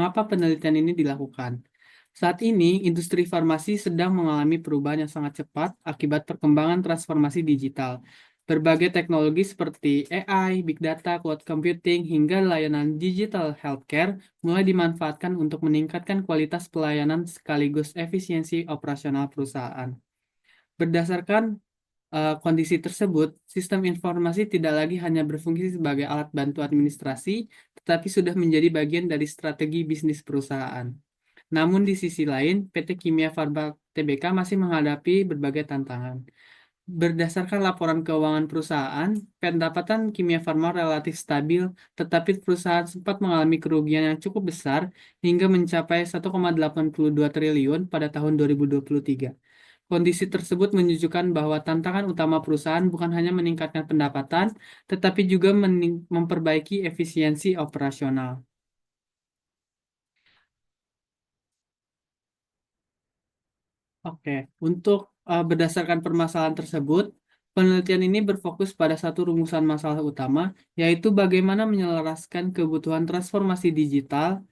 Mengapa penelitian ini dilakukan? Saat ini, industri farmasi sedang mengalami perubahan yang sangat cepat akibat perkembangan transformasi digital. Berbagai teknologi seperti AI, Big Data, Cloud Computing, hingga layanan digital healthcare mulai dimanfaatkan untuk meningkatkan kualitas pelayanan sekaligus efisiensi operasional perusahaan. Berdasarkan kondisi tersebut, sistem informasi tidak lagi hanya berfungsi sebagai alat bantu administrasi, tetapi sudah menjadi bagian dari strategi bisnis perusahaan. Namun di sisi lain, PT Kimia Farma Tbk masih menghadapi berbagai tantangan. Berdasarkan laporan keuangan perusahaan, pendapatan Kimia Farma relatif stabil, tetapi perusahaan sempat mengalami kerugian yang cukup besar hingga mencapai 1,82 triliun pada tahun 2023. Kondisi tersebut menunjukkan bahwa tantangan utama perusahaan bukan hanya meningkatkan pendapatan, tetapi juga memperbaiki efisiensi operasional. Oke, untuk berdasarkan permasalahan tersebut, penelitian ini berfokus pada satu rumusan masalah utama, yaitu bagaimana menyelaraskan kebutuhan transformasi digital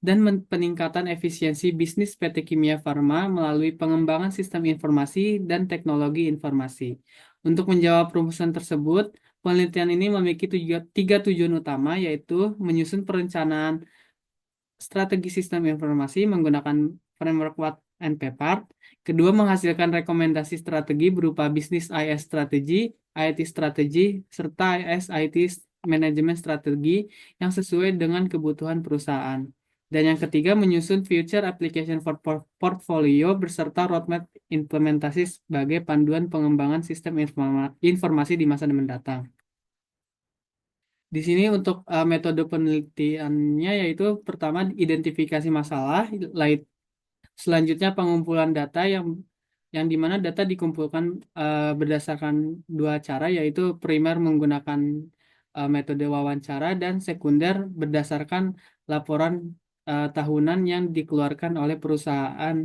dan peningkatan efisiensi bisnis PT Kimia Farma melalui pengembangan sistem informasi dan teknologi informasi. Untuk menjawab rumusan tersebut, penelitian ini memiliki tiga tujuan utama, yaitu menyusun perencanaan strategi sistem informasi menggunakan framework Watt and Pepard. Kedua, menghasilkan rekomendasi strategi berupa bisnis IS strategi, IT strategi, serta IS IT manajemen strategi yang sesuai dengan kebutuhan perusahaan. Dan yang ketiga, menyusun future application for portfolio beserta roadmap implementasi sebagai panduan pengembangan sistem informasi di masa mendatang. Di sini untuk metode penelitiannya yaitu pertama identifikasi masalah, selanjutnya pengumpulan data yang dimana data dikumpulkan berdasarkan dua cara, yaitu primer menggunakan metode wawancara dan sekunder berdasarkan laporan tahunan yang dikeluarkan oleh perusahaan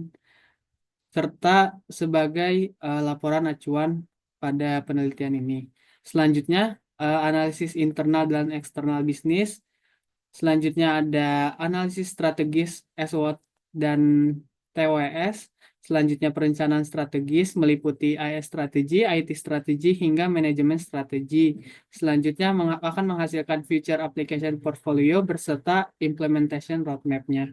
serta sebagai laporan acuan pada penelitian ini. Selanjutnya analisis internal dan eksternal bisnis. Selanjutnya ada analisis strategis SWOT dan TWS. Selanjutnya perencanaan strategis meliputi IS strategi, IT strategi, hingga manajemen strategi. Selanjutnya akan menghasilkan future application portfolio berserta implementation roadmap-nya.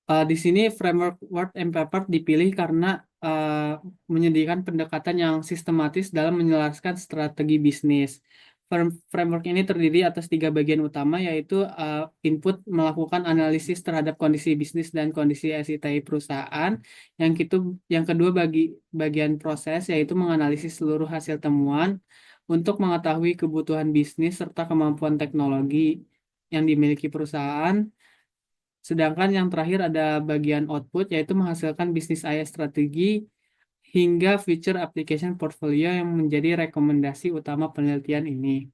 Di sini framework Word and Paper dipilih karena menyediakan pendekatan yang sistematis dalam menjelaskan strategi bisnis. Framework ini terdiri atas tiga bagian utama, yaitu input melakukan analisis terhadap kondisi bisnis dan kondisi SITI perusahaan. Yang kedua bagian proses, yaitu menganalisis seluruh hasil temuan untuk mengetahui kebutuhan bisnis serta kemampuan teknologi yang dimiliki perusahaan. Sedangkan yang terakhir ada bagian output, yaitu menghasilkan bisnis IS strategi hingga future application portfolio yang menjadi rekomendasi utama penelitian ini.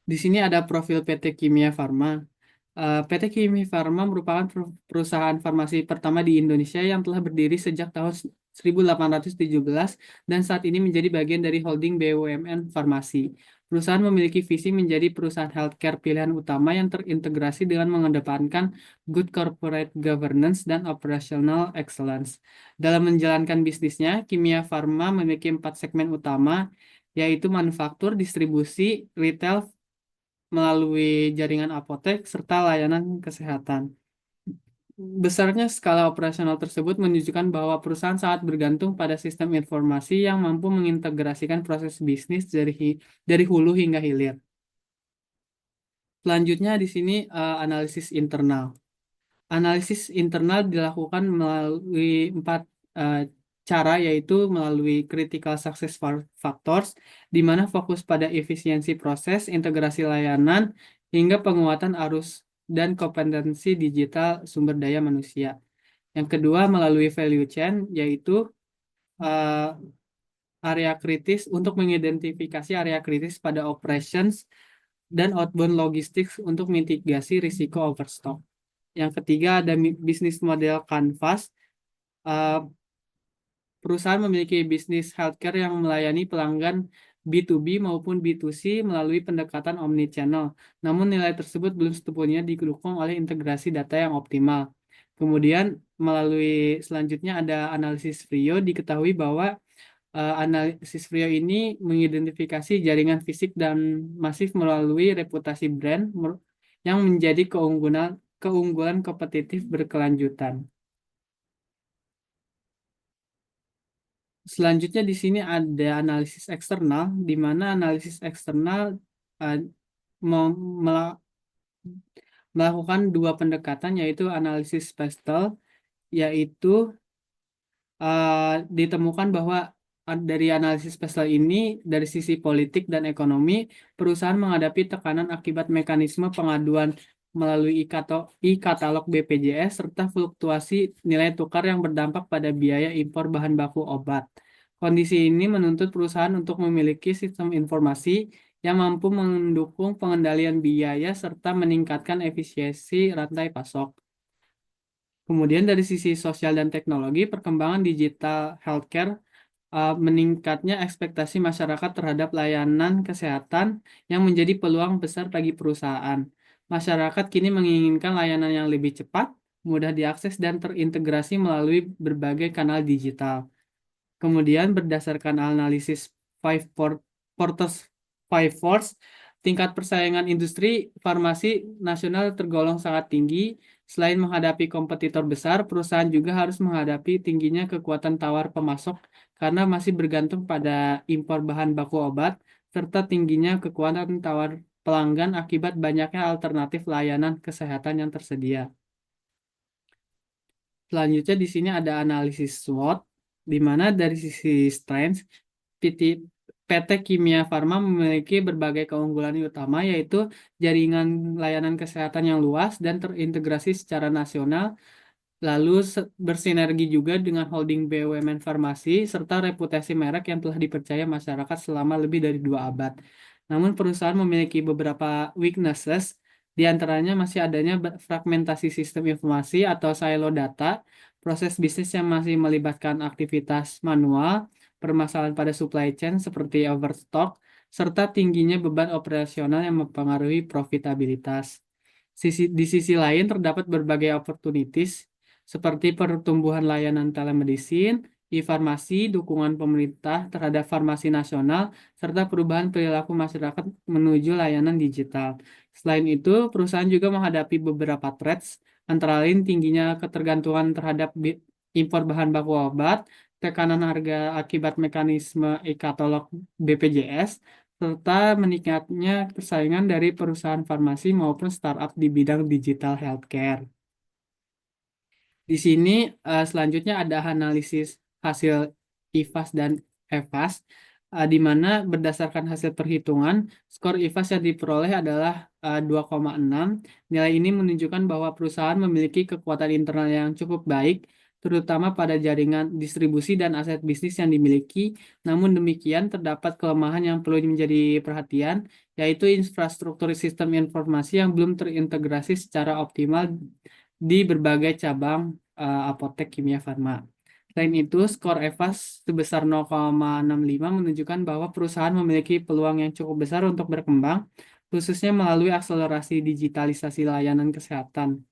Di sini ada profil PT Kimia Farma. PT Kimia Farma merupakan perusahaan farmasi pertama di Indonesia yang telah berdiri sejak tahun 1817 dan saat ini menjadi bagian dari holding BUMN Farmasi. Perusahaan memiliki visi menjadi perusahaan healthcare pilihan utama yang terintegrasi dengan mengedepankan good corporate governance dan operational excellence. Dalam menjalankan bisnisnya, Kimia Farma memiliki 4 segmen utama, yaitu manufaktur, distribusi, retail, melalui jaringan apotek, serta layanan kesehatan. Besarnya skala operasional tersebut menunjukkan bahwa perusahaan sangat bergantung pada sistem informasi yang mampu mengintegrasikan proses bisnis dari hulu hingga hilir. Selanjutnya di sini analisis internal. Analisis internal dilakukan melalui 4 eh, cara, yaitu melalui critical success factors, di mana fokus pada efisiensi proses, integrasi layanan, hingga penguatan arus dan kompetensi digital sumber daya manusia. Yang kedua, melalui value chain, yaitu eh, area kritis untuk mengidentifikasi area kritis pada operations dan outbound logistics untuk mitigasi risiko overstock. Yang ketiga, ada bisnis model canvas. Eh, Perusahaan memiliki bisnis healthcare yang melayani pelanggan B2B maupun B2C melalui pendekatan omnichannel. Namun nilai tersebut belum sepenuhnya didukung oleh integrasi data yang optimal. Kemudian melalui selanjutnya ada analisis Frio, diketahui bahwa analisis Frio ini mengidentifikasi jaringan fisik dan masif melalui reputasi brand yang menjadi keunggulan keunggulan kompetitif berkelanjutan. Selanjutnya di sini ada analisis eksternal, di mana analisis eksternal uh, mem- mela- melakukan dua pendekatan, yaitu analisis spatial, yaitu ditemukan bahwa dari analisis spesial ini, dari sisi politik dan ekonomi, perusahaan menghadapi tekanan akibat mekanisme pengaduan melalui e-katalog BPJS serta fluktuasi nilai tukar yang berdampak pada biaya impor bahan baku obat. Kondisi ini menuntut perusahaan untuk memiliki sistem informasi yang mampu mendukung pengendalian biaya serta meningkatkan efisiensi rantai pasok. Kemudian dari sisi sosial dan teknologi, perkembangan digital healthcare, meningkatnya ekspektasi masyarakat terhadap layanan kesehatan yang menjadi peluang besar bagi perusahaan. Masyarakat kini menginginkan layanan yang lebih cepat, mudah diakses, dan terintegrasi melalui berbagai kanal digital. Kemudian berdasarkan analisis Five Porters Five Force, tingkat persaingan industri farmasi nasional tergolong sangat tinggi. Selain menghadapi kompetitor besar, perusahaan juga harus menghadapi tingginya kekuatan tawar pemasok karena masih bergantung pada impor bahan baku obat, serta tingginya kekuatan tawar pelanggan akibat banyaknya alternatif layanan kesehatan yang tersedia. Selanjutnya di sini ada analisis SWOT, di mana dari sisi strength, PT Kimia Farma memiliki berbagai keunggulan utama, yaitu jaringan layanan kesehatan yang luas dan terintegrasi secara nasional, lalu bersinergi juga dengan holding BUMN farmasi, serta reputasi merek yang telah dipercaya masyarakat selama lebih dari 2 abad. Namun perusahaan memiliki beberapa weaknesses, di antaranya masih adanya fragmentasi sistem informasi atau silo data, proses bisnis yang masih melibatkan aktivitas manual, permasalahan pada supply chain seperti overstock, serta tingginya beban operasional yang mempengaruhi profitabilitas. Di sisi lain terdapat berbagai opportunities seperti pertumbuhan layanan telemedicine, e-farmasi, dukungan pemerintah terhadap farmasi nasional, serta perubahan perilaku masyarakat menuju layanan digital. Selain itu, perusahaan juga menghadapi beberapa threats, antara lain tingginya ketergantungan terhadap impor bahan baku obat, tekanan harga akibat mekanisme e-katalog BPJS, serta meningkatnya persaingan dari perusahaan farmasi maupun startup di bidang digital healthcare. Di sini selanjutnya ada analisis hasil IFAS dan EFAS, di mana berdasarkan hasil perhitungan, skor IFAS yang diperoleh adalah 2,6. Nilai ini menunjukkan bahwa perusahaan memiliki kekuatan internal yang cukup baik, terutama pada jaringan distribusi dan aset bisnis yang dimiliki. Namun demikian, terdapat kelemahan yang perlu menjadi perhatian, yaitu infrastruktur sistem informasi yang belum terintegrasi secara optimal di berbagai cabang apotek kimia farma. Selain itu, skor EVAS sebesar 0,65 menunjukkan bahwa perusahaan memiliki peluang yang cukup besar untuk berkembang, khususnya melalui akselerasi digitalisasi layanan kesehatan.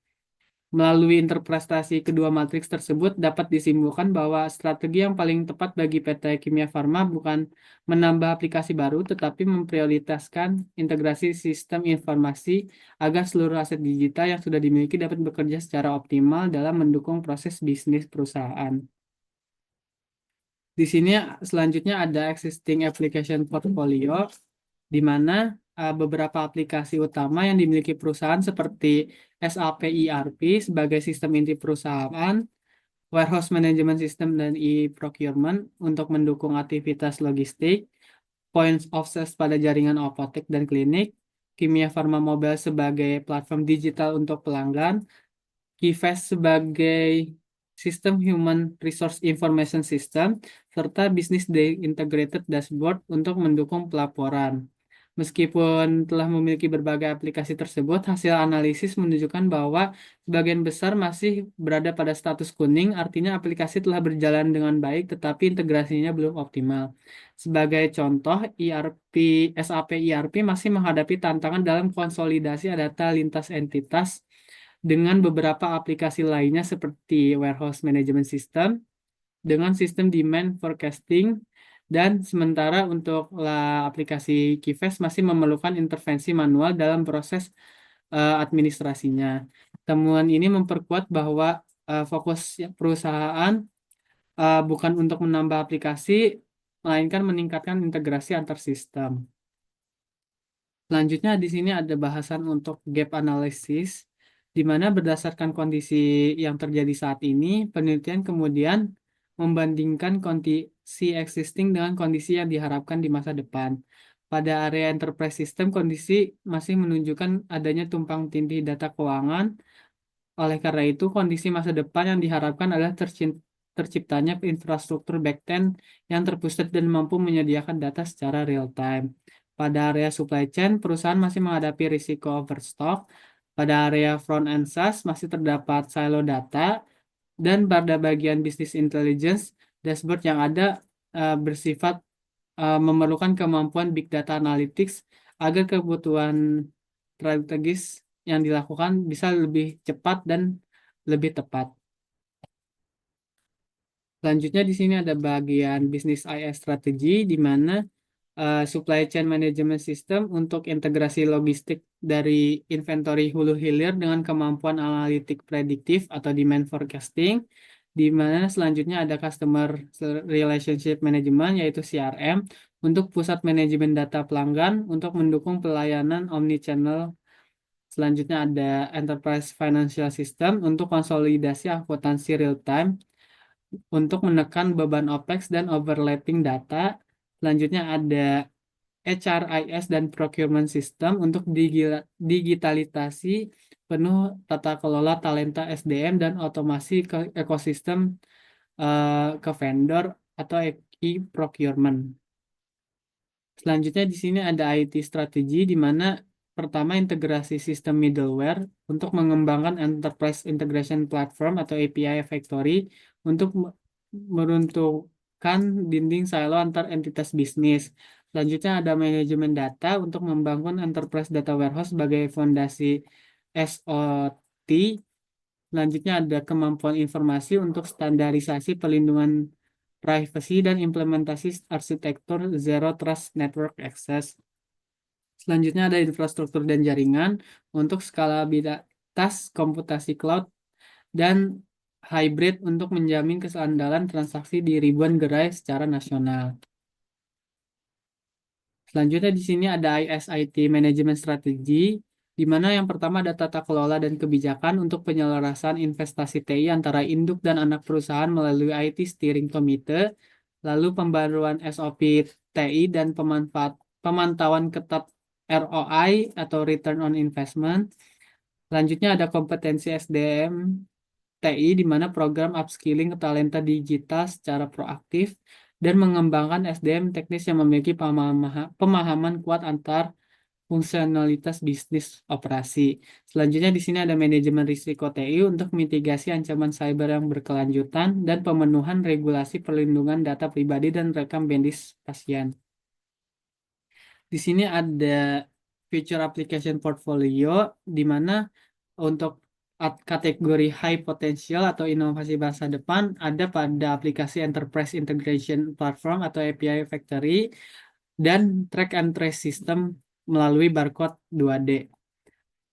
Melalui interpretasi kedua matriks tersebut, dapat disimpulkan bahwa strategi yang paling tepat bagi PT Kimia Farma bukan menambah aplikasi baru, tetapi memprioritaskan integrasi sistem informasi agar seluruh aset digital yang sudah dimiliki dapat bekerja secara optimal dalam mendukung proses bisnis perusahaan. Di sini selanjutnya ada existing application portfolio, di mana beberapa aplikasi utama yang dimiliki perusahaan seperti SAP ERP sebagai sistem inti perusahaan, warehouse management system dan e-procurement untuk mendukung aktivitas logistik, points of sales pada jaringan apotek dan klinik, Kimia Farma Mobile sebagai platform digital untuk pelanggan, KIFES sebagai sistem Human Resource Information System, serta Business Day Integrated Dashboard untuk mendukung pelaporan. Meskipun telah memiliki berbagai aplikasi tersebut, hasil analisis menunjukkan bahwa sebagian besar masih berada pada status kuning, artinya aplikasi telah berjalan dengan baik, tetapi integrasinya belum optimal. Sebagai contoh, SAP ERP masih menghadapi tantangan dalam konsolidasi data lintas entitas dengan beberapa aplikasi lainnya seperti Warehouse Management System, dengan sistem demand forecasting, dan sementara untuk aplikasi Keyface masih memerlukan intervensi manual dalam proses administrasinya. Temuan ini memperkuat bahwa fokus perusahaan bukan untuk menambah aplikasi, melainkan meningkatkan integrasi antar sistem. Selanjutnya di sini ada bahasan untuk gap analysis, di mana berdasarkan kondisi yang terjadi saat ini, penelitian kemudian membandingkan kondisi existing dengan kondisi yang diharapkan di masa depan. Pada area enterprise system, kondisi masih menunjukkan adanya tumpang tindih data keuangan. Oleh karena itu, kondisi masa depan yang diharapkan adalah terciptanya infrastruktur backend yang terpusat dan mampu menyediakan data secara real time. Pada area supply chain, perusahaan masih menghadapi risiko overstock. Pada area front end SaaS masih terdapat silo data, dan pada bagian business intelligence, dashboard yang ada bersifat memerlukan kemampuan big data analytics agar kebutuhan strategis yang dilakukan bisa lebih cepat dan lebih tepat. Selanjutnya di sini ada bagian bisnis IS strategi, di mana supply chain management system untuk integrasi logistik dari inventory hulu hilir dengan kemampuan analitik prediktif atau demand forecasting, di mana selanjutnya ada customer relationship management yaitu CRM untuk pusat manajemen data pelanggan untuk mendukung pelayanan omnichannel. Selanjutnya ada enterprise financial system untuk konsolidasi akuntansi real time untuk menekan beban OPEX dan overlapping data. Selanjutnya ada HRIS dan procurement system untuk digitalisasi penuh tata kelola talenta SDM dan otomasi ke ekosistem ke vendor atau e-procurement. Selanjutnya di sini ada IT strategi, di mana pertama integrasi sistem middleware untuk mengembangkan Enterprise Integration Platform atau API Factory untuk meruntuhkan dinding silo antar entitas bisnis. Selanjutnya ada manajemen data untuk membangun Enterprise Data Warehouse sebagai fondasi SOT. Selanjutnya ada kemampuan informasi untuk standarisasi pelindungan privacy dan implementasi arsitektur Zero Trust Network Access. Selanjutnya ada infrastruktur dan jaringan untuk skalabilitas komputasi cloud dan hybrid untuk menjamin keseandalan transaksi di ribuan gerai secara nasional. Selanjutnya di sini ada ISIT Management Strategy, di mana yang pertama ada tata kelola dan kebijakan untuk penyelarasan investasi TI antara induk dan anak perusahaan melalui IT Steering Committee, lalu pembaruan SOP TI dan pemantauan ketat ROI atau Return on Investment. Selanjutnya ada kompetensi SDM TI, di mana program upskilling talenta digital secara proaktif dan mengembangkan SDM teknis yang memiliki pemahaman kuat antar fungsionalitas bisnis operasi. Selanjutnya di sini ada manajemen risiko TI untuk mitigasi ancaman cyber yang berkelanjutan dan pemenuhan regulasi perlindungan data pribadi dan rekam medis pasien. Di sini ada feature application portfolio, di mana untuk kategori high potential atau inovasi masa depan ada pada aplikasi Enterprise Integration Platform atau API Factory dan track and trace system melalui barcode 2D.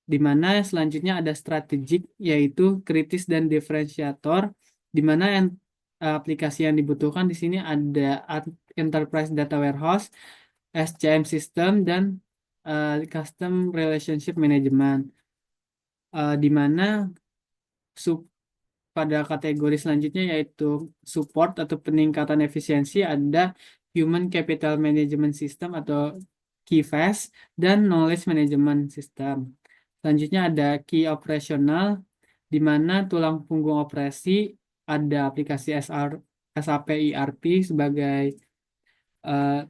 Di mana selanjutnya ada strategik yaitu kritis dan diferensiator, di mana aplikasi yang dibutuhkan di sini ada Enterprise Data Warehouse, SCM System, dan Custom Relationship Management. Di mana pada kategori selanjutnya yaitu support atau peningkatan efisiensi ada Human Capital Management System atau KIFAS dan Knowledge Management System. Selanjutnya ada Key Operational, di mana tulang punggung operasi ada aplikasi SAP ERP sebagai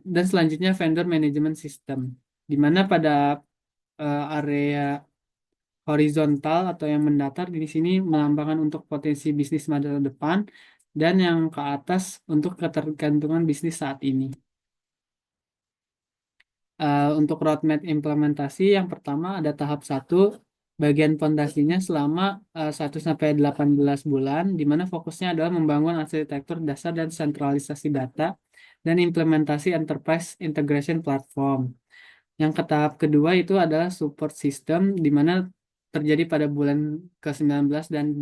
dan selanjutnya Vendor Management System. di mana pada area horizontal atau yang mendatar di sini melambangkan untuk potensi bisnis masa depan dan yang ke atas untuk ketergantungan bisnis saat ini. Untuk roadmap implementasi yang pertama ada tahap satu, bagian fondasinya selama 1 sampai 18 bulan, di mana fokusnya adalah membangun arsitektur dasar dan sentralisasi data dan implementasi enterprise integration platform. Yang ke tahap kedua itu adalah support system, di mana terjadi pada bulan ke-19 dan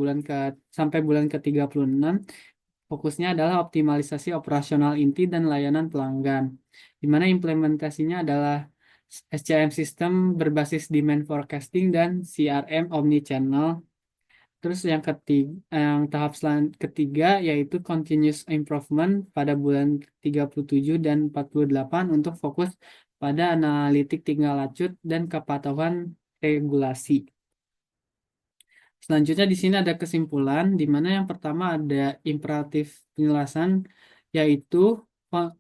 sampai bulan ke-36. Fokusnya adalah optimalisasi operasional inti dan layanan pelanggan, di mana implementasinya adalah SCM sistem berbasis demand forecasting dan CRM omnichannel. Terus yang tahap ketiga yaitu continuous improvement pada bulan 37 dan 48 untuk fokus pada analitik tinggal lanjut dan kepatuhan regulasi. Selanjutnya di sini ada kesimpulan, di mana yang pertama ada imperatif penjelasan, yaitu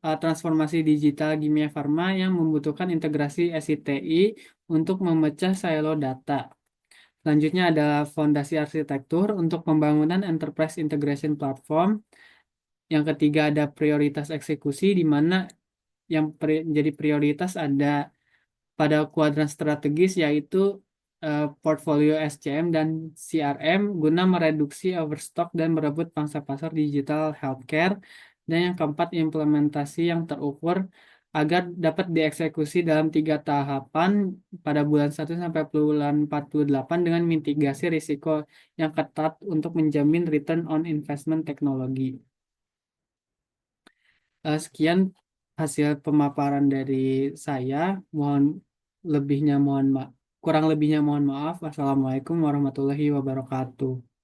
transformasi digital Kimia Farma yang membutuhkan integrasi SITI untuk memecah silo data. Selanjutnya adalah fondasi arsitektur untuk pembangunan Enterprise Integration Platform. Yang ketiga ada prioritas eksekusi, di mana yang menjadi prioritas ada pada kuadran strategis yaitu portfolio SCM dan CRM guna mereduksi overstock dan merebut pangsa pasar digital healthcare. Dan yang keempat, implementasi yang terukur agar dapat dieksekusi dalam 3 tahapan pada bulan 1 sampai bulan 48 dengan mitigasi risiko yang ketat untuk menjamin return on investment teknologi. Sekian hasil pemaparan dari saya. Mohon lebihnya mohon maaf. Kurang lebihnya mohon maaf. Wassalamualaikum warahmatullahi wabarakatuh.